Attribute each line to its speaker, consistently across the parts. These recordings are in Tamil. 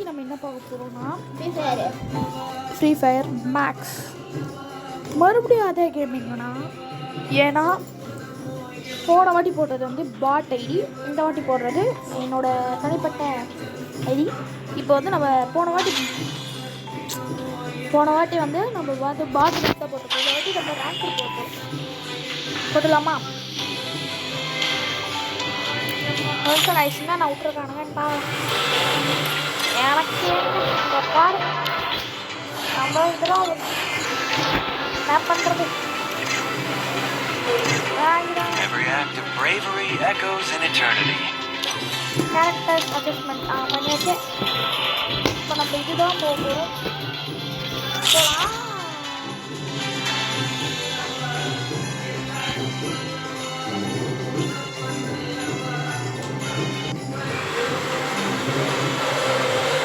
Speaker 1: இன்னைக்கு நம்ம என்ன பார்க்க போகிறோம்னா ஃப்ரீ ஃபயர் மேக்ஸ். மறுபடியும் அதே கேமிங்கண்ணா. ஏன்னா போன வாட்டி போடுறது வந்து பாட் ஐடி, இந்த வாட்டி போடுறது என்னோட தனிப்பட்ட ஐடி. இப்போ வந்து நம்ம போன வாட்டி வந்து நம்ம வந்து பாட் தான் போட்டிருக்கோம். இந்த வாட்டி நம்ம ரேங்க் போட்டுடலாமா? கொஞ்சம் ஆயிடுச்சுன்னா நான் விட்டுருக்கானுங்கப்பா. எனக்கு பாரு நம்ம இதெல்லாம் என்ன பண்ணுறது.
Speaker 2: Every act of bravery echoes in eternity.
Speaker 1: Character adjustment பண்ணியாச்சு. இப்போ நம்ம இதுதான் போகிறோம்.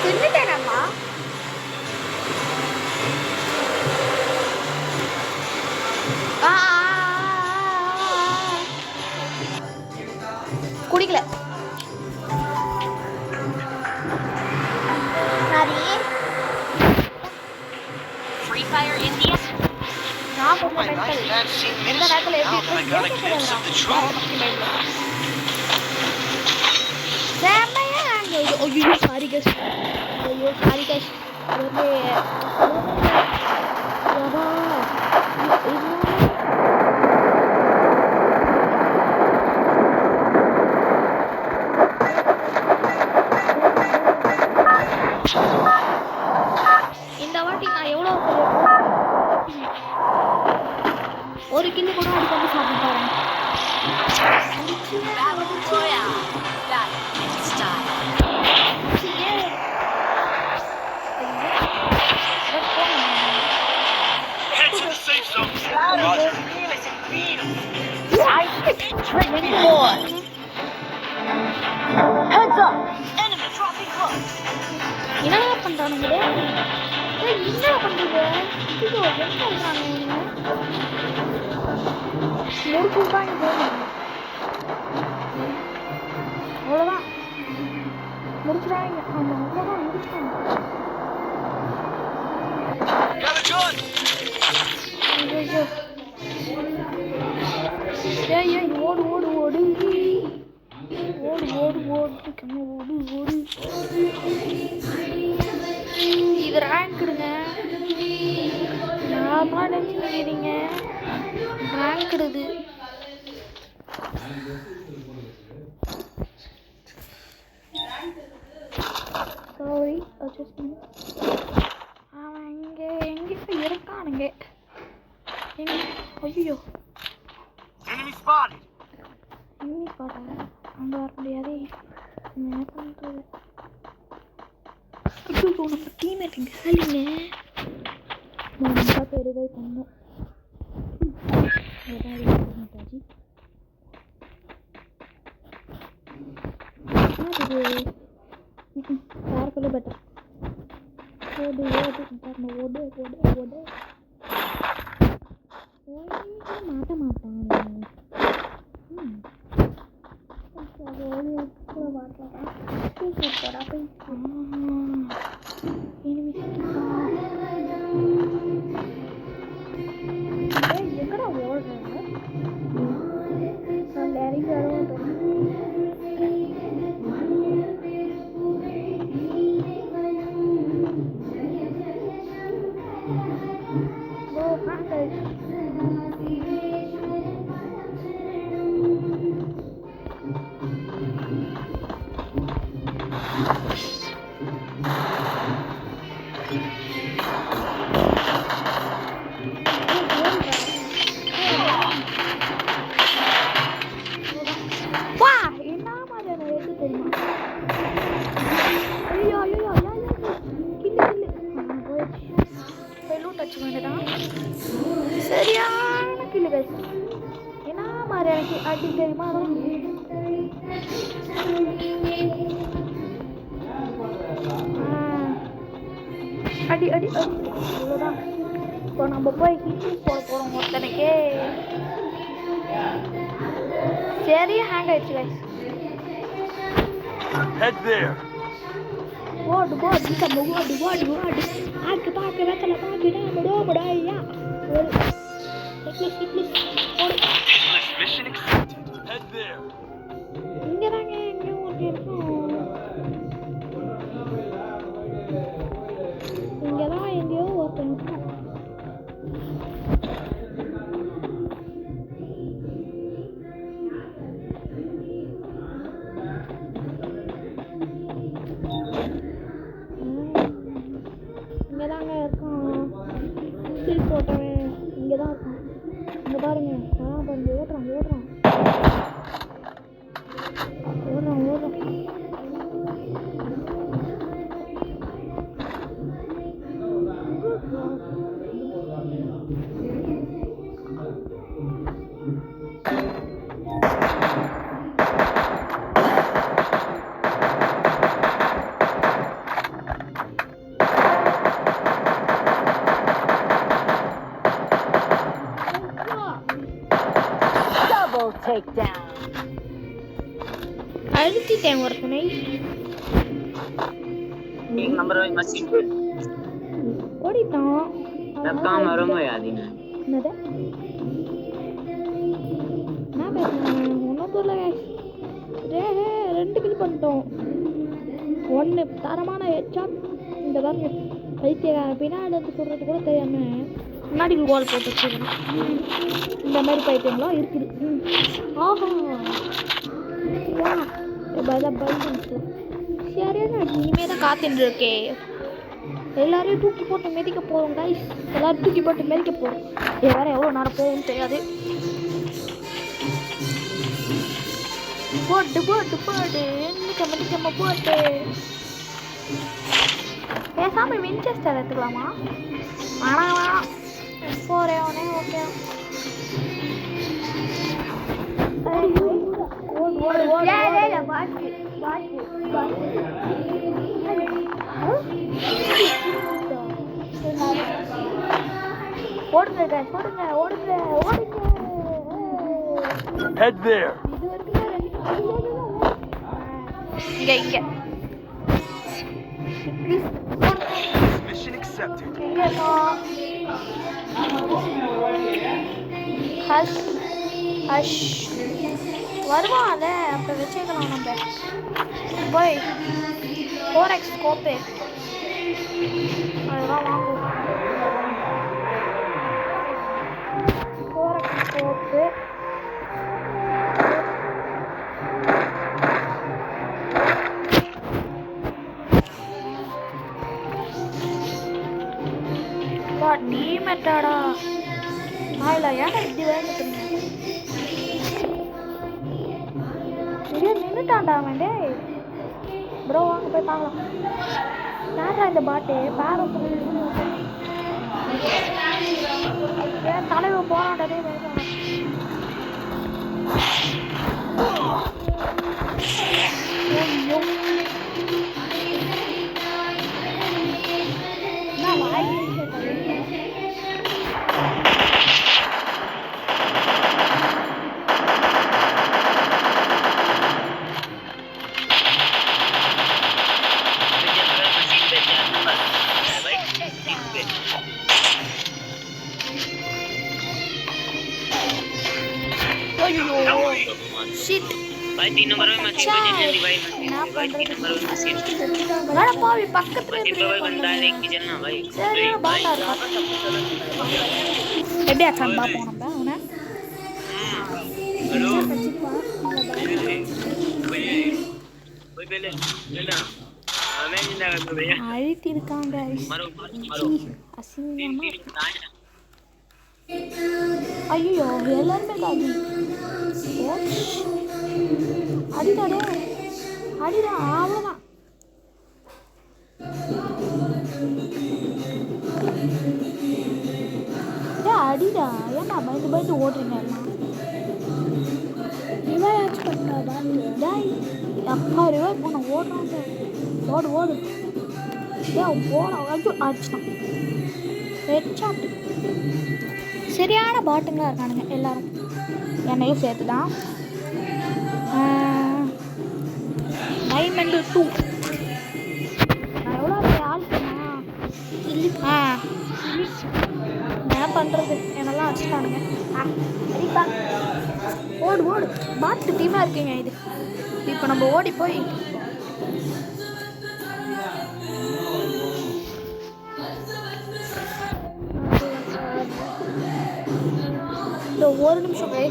Speaker 1: தின்னுட்டேனம்மா. குடிக்கல.
Speaker 3: Free Fire India.
Speaker 2: Oh my life, I've seen medicine. Now that I got a glimpse of the truth.
Speaker 1: ஐயோ சாரி கஷ். அது வந்து இந்த வாட்டி நான் எவ்வளோ ஒரு கிலோ கூட அடிக்காம சாப்பிட்டு
Speaker 2: Head to the safe zone.
Speaker 3: Heads up! Enemy dropping close.
Speaker 1: என்ன பண்றானுங்க? என்ன பண்றீங்க? இது என்ன பண்றாங்க? முறுக்குதான் இது. அவ்வளோதான் முடிச்சுடாங்க. ஆமாம் அவ்வளோதான் முடிச்சுட்டாங்க. ஐயோ ஏய் ஓடு ஓடு ஓடு ஓடு ஓடு ஓடு கம்மி ஓடு ஓடு. இது ரேங்க்டுங்க. நார்மலாக நினச்சிக்கிறீங்க ரேங்க்டுது. Sorry adjustment. அவன் எங்கே இருக்கானுங்க? ஐயோ
Speaker 2: Enemy spotted.
Speaker 1: இன்னி பாருங்க அங்கே வர முடியாது. என்ன பண்ணுறது? ஐயோ நம்ம டீம்மேட் இங்கே சரிங்க. நான் பெருவை பண்ணோம். யாருக்குள்ள பெட்டர் ஓடு ஓடு ஓடு ஓடு மாட்ட மாட்டான். எங்கடா ஓடுறாங்க? சரியான கிளு பேச என்ன மாதிரி எனக்கு அடி தெரியுமா? அடி அடி அடி அவ்வளோதான். இப்போ நம்ம போய் கிட்னி போட போகிறோம் ஒருத்தனைக்கே. சரியா ஹேங் ஆயிடுச்சு கைஸ்.
Speaker 2: Head there.
Speaker 1: ஓடு நம்ம ஓடு ஆக்கு பாக்கு வெத்தலை பாக்கு நாமடோ ஐயா ஓடு ஓடு
Speaker 2: Mission accepted. Head there.
Speaker 1: இங்கே தாங்க எங்கேயும் ஒன்று இருக்கும் இங்கே தான் எங்கேயோ ஒருத்தன் இருக்கும் இங்கே தாங்க இருக்கான் சீல் போட்டவன் இங்கே தான் இருக்கான் இங்கே பாருங்க பாருங்க ஓடுறான்
Speaker 3: Double takedown.
Speaker 1: அழுத்திட்டேன் ஒருத்தனை
Speaker 4: एक नंबर वाली मशीन पे
Speaker 1: ஓடிட்டான்
Speaker 4: सब काम आराम हो याद ही ना
Speaker 1: என்னது நான் பேசுறேன் ஒன்றும் தெரியல ரெண்டு கில் பண்ணிட்டோம் ஒன்று தரமான ஹெட்ஷாட் இந்த பாருங்க பைத்தியக்கார பின்னாடி வந்து சொல்கிறது கூட தெரியாம முன்னாடி கோல் போட்டு வச்சுருக்கேன் இந்த மாதிரி பைத்தியங்களாம் இருக்குது ஆஹா வா சரியான இனிமே தான் காத்துட்டு இருக்கே எல்லாரையும் தூக்கி போட்டு மிதிக்க போகிறோம் கைஸ் எல்லாரும் தூக்கி போட்டு மிதிக்க போகிறோம் இது வேறு எவ்வளோ நேரம் போகும்னு தெரியாது போட்டு மிதிக்காம போட்டு பேசாமல் வின்செஸ்டர் எடுத்துக்கலாமா வேணாம் போகிறேன் ஓகே ஓடுங்க
Speaker 2: Head there.
Speaker 1: இங்க
Speaker 2: Mission accepted.
Speaker 1: ஹஷ் வருவான்ல அப்போ வச்சுக்கலாம் நம்ம போய் 4x ஸ்கோப்பு அதெல்லாம் வாங்குவோம் 4x ஸ்கோப்பு டீமெட்டாடா இல்லை ஏன்டா இப்படி வேணுங்க நின்றுட்டான்டா அவன் டே ப்ரோ வாங்க போய் பார்க்கலாம் யாரா இந்த பாட்டு பாரு ஏன் தலைவர் போராடவே வேணும்
Speaker 4: भाई 3 नंबर में मशीन पे जल्दी भाई भाई 3 नंबर में मशीन
Speaker 1: बड़ा पावी பக்கத்துல
Speaker 4: मशीन पे भाई बंदा है एक जन ना भाई
Speaker 1: சரி பாட்டா இருக்கா எப்படியா கம்பா போனோம் அவன
Speaker 4: हेलो भाई पहले चला मैं जिंदा कर भैया
Speaker 1: அழுத்தி இருக்காங்க
Speaker 4: मारो मारो
Speaker 1: அசிங்கமா ஐயோ எல்லாருமே காதி அடிடாடே அடிடா அவ்வளோதான் அடிடா ஏன்னா பயந்து ஓடுறீங்க ரிவையாச்சும் பண்ணா டாய் அப்பா ரிவைவ் பண்ண ஓடுறாங்க ஓடு ஏன் போன அடிச்சிட்டான் ஹெட்ஷாட் சரியான பாட்டுங்களாக இருக்கானுங்க எல்லாரும் என்னையும் சேர்த்து தான் டைமண்ட் 2 பண்ணுறது, என்னெல்லாம் அடிச்சிட்டானுங்க. அடிப்பா, ஓடு ஓடு, மாட்டு டீமாக இருக்கீங்க இது. இப்போ நம்ம ஓடி போய் இந்த ஒரு நிமிஷம் கை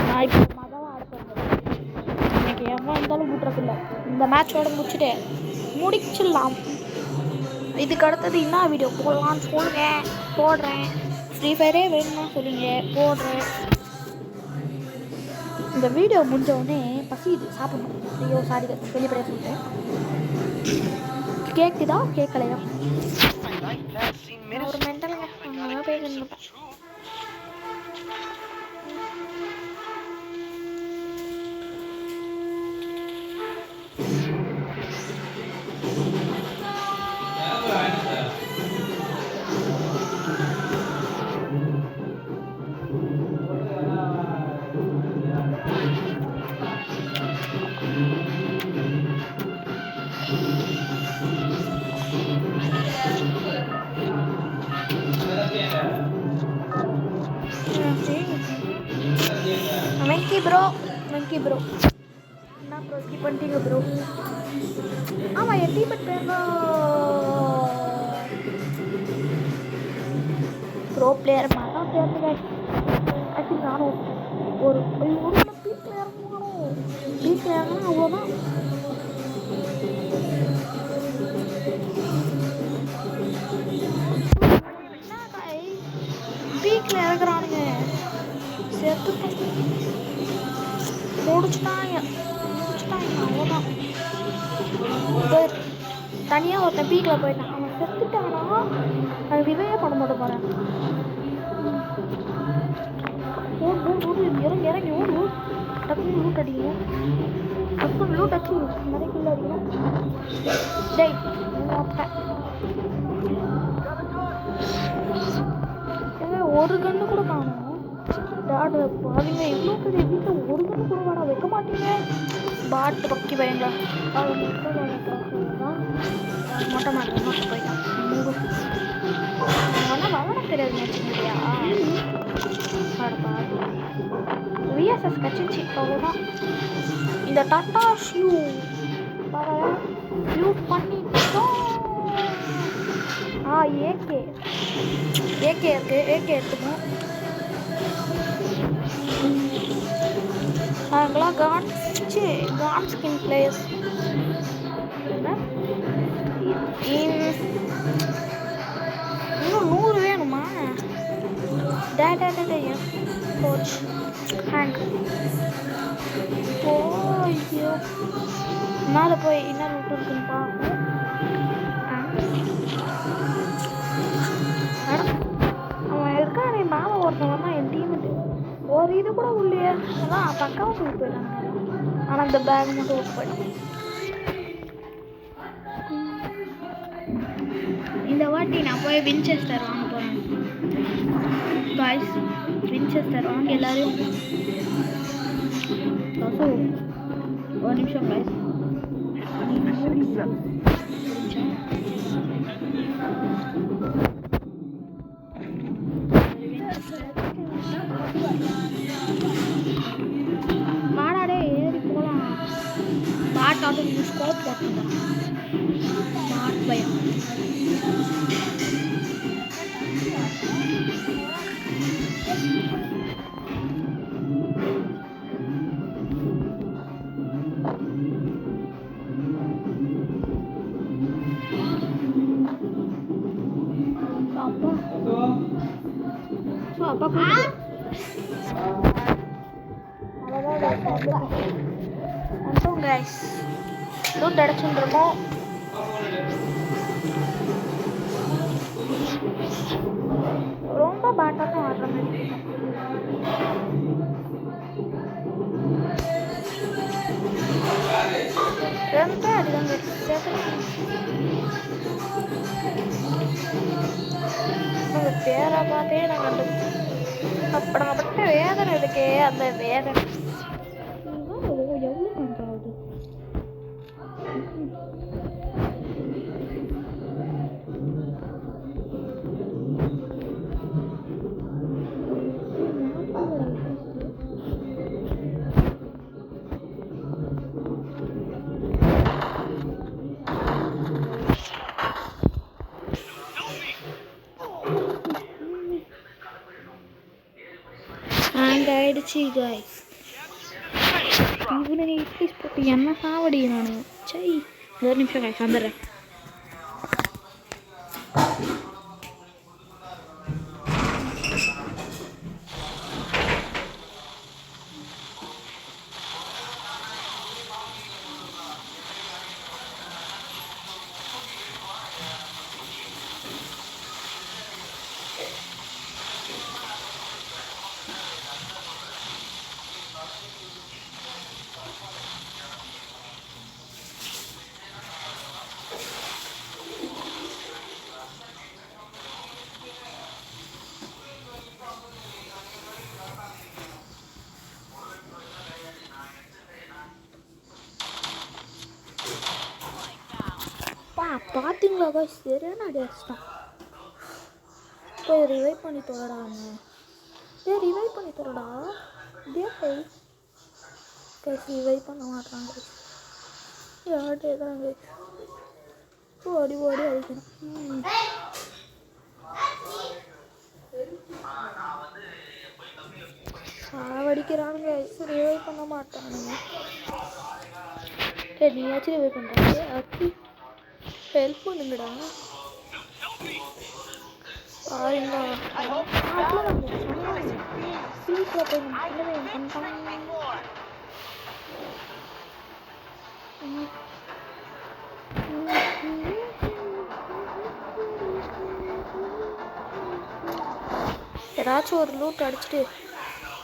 Speaker 1: நான் இப்போ மதம் ஆட போகிறேன். எனக்கு எவ்வளோ இருந்தாலும் விட்றதில்ல. இந்த மேட்சோட முடிச்சிடலாம். இதுக்கு அடுத்தது என்ன வீடியோ போடலான்னு சொல்லுங்கள், போடுறேன். ஃப்ரீ ஃபயரே வேணும்னா சொல்லுங்க, போடுறேன். இந்த வீடியோ முடிஞ்ச உடனே பசிது, சாப்பிடணும். ஐயோ சாரி, வெளிப்படையாக சொல்லிட்டேன். கேட்குதா கேட்கலையா? ஒரு மென்டலுங்க, அங்கே பேசணும். வெங்கி ப்ரோ என்ன ப்ரோ இப்படி பண்ணிட்டீங்க ப்ரோ? ஆமாம், என் டீமேட் பேர் ப்ரோ பிளேயர் மாதிரி தான் சேர்ந்துங்க. ஆக்சுவலி நானும் ஒரு பீ பிளேயர் வாங்கணும். பீ பிளேயர்னா அவ்வளோதான். பீக்கில் இறக்குறானுங்க, செத்து முடிச்சுட்டாங்க. அவ்வளோதான். தனியாக ஒருத்தன் பீக்கில் போயிட்டான். அவன் செத்துட்டானா அது ரிவே பண்ண மாட்டேன் பாரு. இறங்கி இறங்கி ஓடு, டக்குனு லூட் அடிக்கணும். டக்குனு லூட் அடிச்சு நிறைய கில் அடிக்கணும். டேய் ஒரு கண்ணு கூட காணும். டாடு பாருங்க, எவ்வளோ பெரிய வீட்டில் ஒரு கண்ணு கூட வேணா வைக்க மாட்டீங்க. பாட்டு பக்கி பயங்க மொட்டை மாட்டேன் போயிட்டான். ஆனால் வளர தெரியாது நினச்சிங்களையா? விஎஸ்எஸ் கச்சிச்சு, அவ்வளோதான். இந்த டாட்டா ஷூ யூஸ் பண்ணிட்டோம். ஏகே இருக்கு, ஏகே எடுத்துக்கணும். நாங்களாம் கான் ஸ்கின் பிளேயர்ஸ். இன்னும் 100 வேணுமா? கோச் ஹேண்ட் போய்யோ மேலே போய் என்ன ரூட் இருக்குன்னு பார்ப்போம். அவன் இருக்கானே மேலே ஒருத்தவன் தான் என் டீமுட்டு. ஒரு இது கூட உள்ளே அதான் பக்காவும் கூப்பிட்டு போயிட்டாங்க. ஆனால் இந்த பேக் மட்டும் விட்டு போயிட்டான். இந்த வாட்டி நான் போய் வின்செஸ்டர் வாங்க போகிறேன் காய்ஸ். வின்செஸ்டர் வாங்க எல்லாரையும். ஒரு நிமிஷம் காய்ஸ். மாடாடே ஏறி போகலாம். பாட்டாவது ஸ்கோப் போட்டுருந்தான். பாட் பயம். அப்பா அப்புறம் கைஸ் லூட் அடைச்சுருக்கோம். ரொம்ப பேட்டாட்டம் ஆடுற மாதிரி. ரொம்ப அடிதாங்க பேரை பார்த்தே நான் கண்டுபிடிச்சேன். அப்படிப்பட்ட வேதனை இருக்கே, அந்த வேதனை எவ்வளோ பண்ணுறாங்க. கம்ப்ளீட் ஆகிடுச்சு காய்ஸ். இவனை இட்லிஸ் போட்டு என்ன சாவடி நான். சரி ஒரு நிமிஷம் காய்ஸ் வந்துடுறேன். பார்த்தீங்களா காய்ஸ் சரியான அடி அடிச்சிட்டான். போய் ரிவைவ் பண்ணி தோடா அவன். ரிவைவ் பண்ணி தோடா கைஸ் ரிவைவ் பண்ண மாட்டாங்க. யார்கிட்ட எதாங்க ஓடி ஓடி அடிக்கணும். சாவடிக்கிறானுங்க. ரிவைவ் பண்ண மாட்டானுங்க. சரி நீயாச்சும் ரிவைவ் பண்ணுறாங்க. அக்கி ஹெல்ப் பண்ணுங்கடா. பாருங்க சீக்கிரம் போய் நம்ம ஏதாச்சும் ஒரு லூட் அடிச்சுட்டு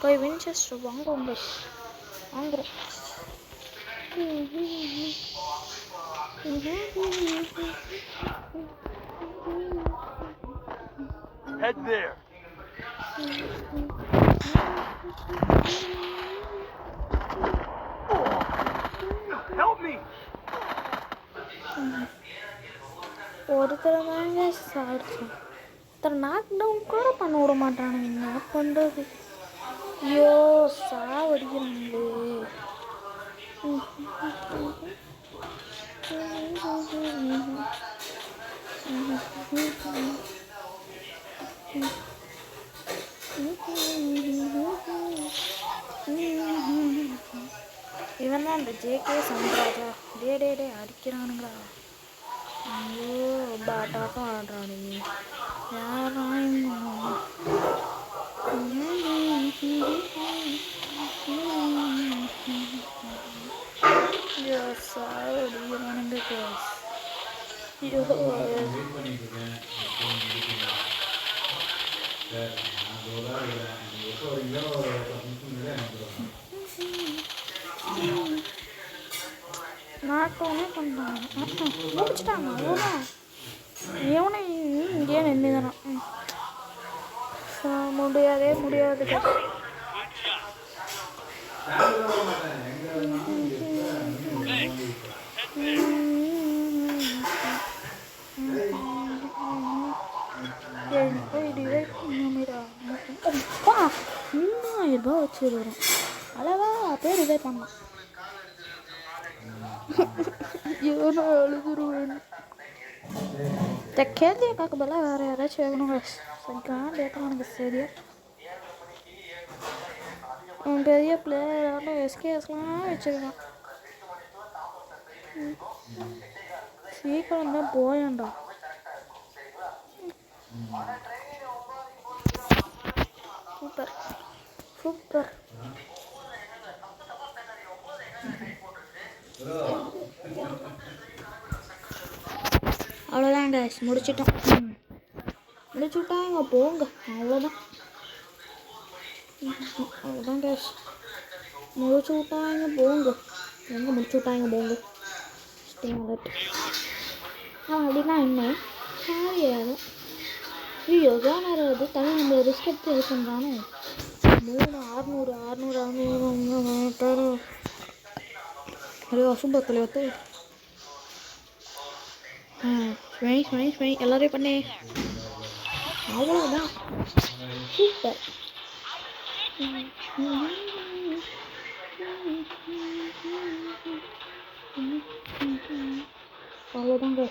Speaker 1: போய் வின்செஸ்டர் வாங்குவோம். வாங்குறோம்.
Speaker 2: Head there. Help me.
Speaker 1: ஒருத்தர் தாங்க சாடிச்சோம். ஒருத்தர் நாக் டவுன் கூட பண்ண விட மாட்டானுங்க. என்ன பண்ணுறது? ஐயோ சாவடிக்கிறாங்களே. இவன் தான் இந்த ஜேகே சந்திராஜா. டே அடிக்கிறானுங்களா? ஐயோ பாட்டாட்டம் ஆடுறானுங்க. யாராயும் சாவடிக்கிறானுங்க காய்ஸ். ஐயோ நாட்டோனே பண்ணுறாங்க. முடிச்சிட்டாங்க அவ்வளோதான். எவனை இங்கே நின்றுதானா? முடியாது. $3000 வச்சுருவோம். அளவா பேர் ரிவைவ் பண்ணலாம். ஏன்னா அழுதுருவேன். இந்த கேள்வியை பார்க்க பதிலாக வேறு யாராச்சும் வேணுங்க. சரிக்கான டேட்டானுங்க. சரியா பெரிய பிளேயரான எஸ்கேஎஸ்லாம் வச்சுருக்கான். சீக்கிரம் தான் போயேன்டா. சூப்பர் அவ்வளோதான் கேஸ். முடிச்சுட்டாங்க போங்க. அவ்வளோதான் கேஸ். முடிச்சு விட்டாங்க போங்க. எங்கே முடிச்சு விட்டாங்க போங்க. அப்படின்னா என்ன சாரியாது. ஐயோ ஜோனர் அது தமிழ் நம்ம ரிஸ்க் எடுத்து இது பண்ணுறானோ. 600 சூப்பர் தலைவத்து. ஸ்மெய் எல்லாரையும் பண்ணே. அவ்வளோதான் சூப்பர். அவ்வளோதாங்க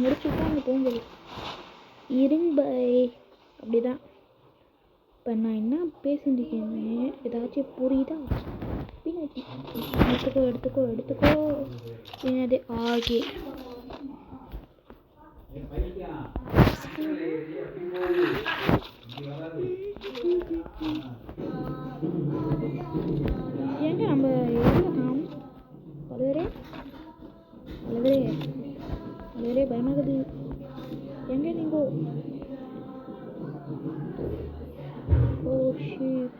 Speaker 1: முடிச்சுட்டா அங்கே போகும்போது இருங்க பாய். அப்படிதான் இப்போ நான் என்ன பேசிட்டுருக்கேன்னு ஏதாச்சும் புரியுதா? பின்னாடி எடுத்துக்கோ என்னது ஆகே எங்க நம்ம எழுதலாம் பலவரே பயமாகுது. எங்க நீங்க? Oh shit.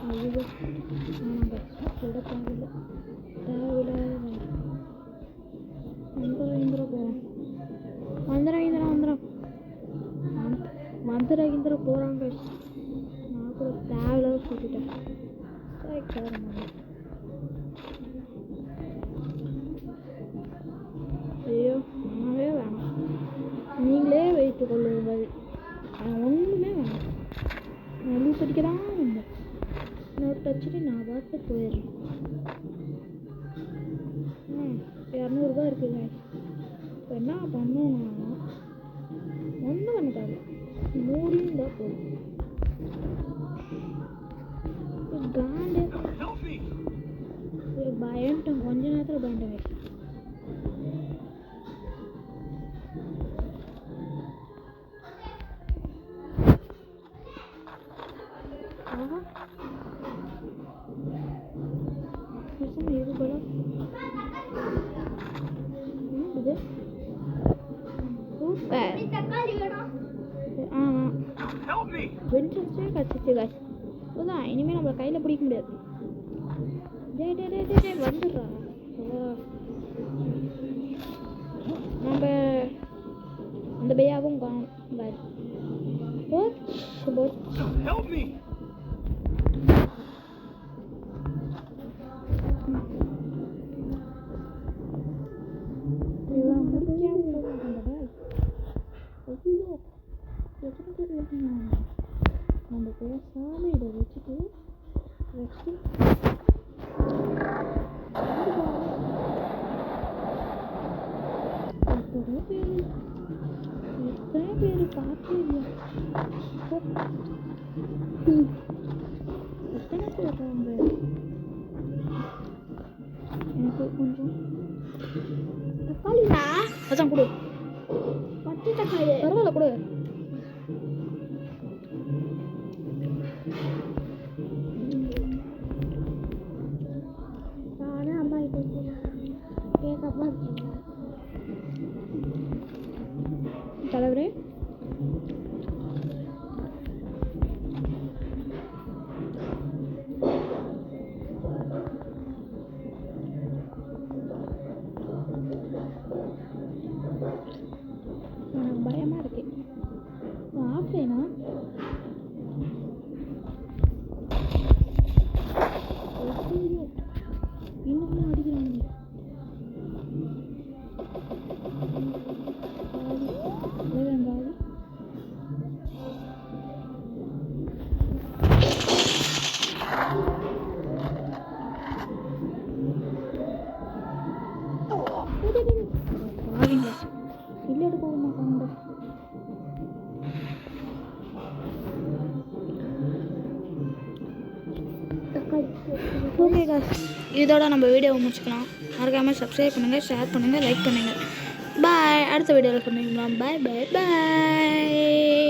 Speaker 1: ஐயோ சொல்ல தேவையில்லை. வந்துடுற போகிறாங்க. நான் கூட தேவையில்லாத சொல்லிட்டேன். ஐயோ நானே வேணாம், நீங்களே வைத்துக் கொள்ளுங்கள். ஒன்றுமே வேணாம். நான் லூஸ் அடிக்கிறான் இன்னொரு டச்சுட்டு நான் பாட்டு போயிடுறேன். 200 ரூபா இருக்குங்க. இப்போ என்ன பண்ணணும்னா ஒன்றும் பண்ண தேவை, மூடியும் தான் போதும். பயன்ட்டேன், கொஞ்ச நேரத்தில் பயன்ட்டேன். இனிமேல் நம்மளை கையில் பிடிக்க முடியாது. வந்துடுறா நம்ம அந்த பையாவும் நம்ம பேசாமல் இதை வச்சுட்டு எத்தனை பேர் பார்த்தே இல்லையா? எத்தனை பேர் வாங்க. எனக்கு கொஞ்சம் தக்காளியா அதான் கொடு. பச்சை தக்காளி பரவாயில்ல கொடு. நானும் அம்மா கிட்ட கேட்கப்பா தலைவரே. எனக்கு பயமா இருக்கு. ஆஃப்லைனா இன்னும் அடிக்கிறாங்க. இல்லை எடுக்க மாட்டாங்க. ஓகே காஸ், இதோட நம்ம வீடியோவை முடிச்சுக்கலாம். மறக்காமல் சப்ஸ்கிரைப் பண்ணுங்கள், ஷேர் பண்ணுங்கள், லைக் பண்ணுங்கள். பாய். அடுத்த வீடியோவில் பண்ணிக்கலாம். பாய் பாய் பாய்.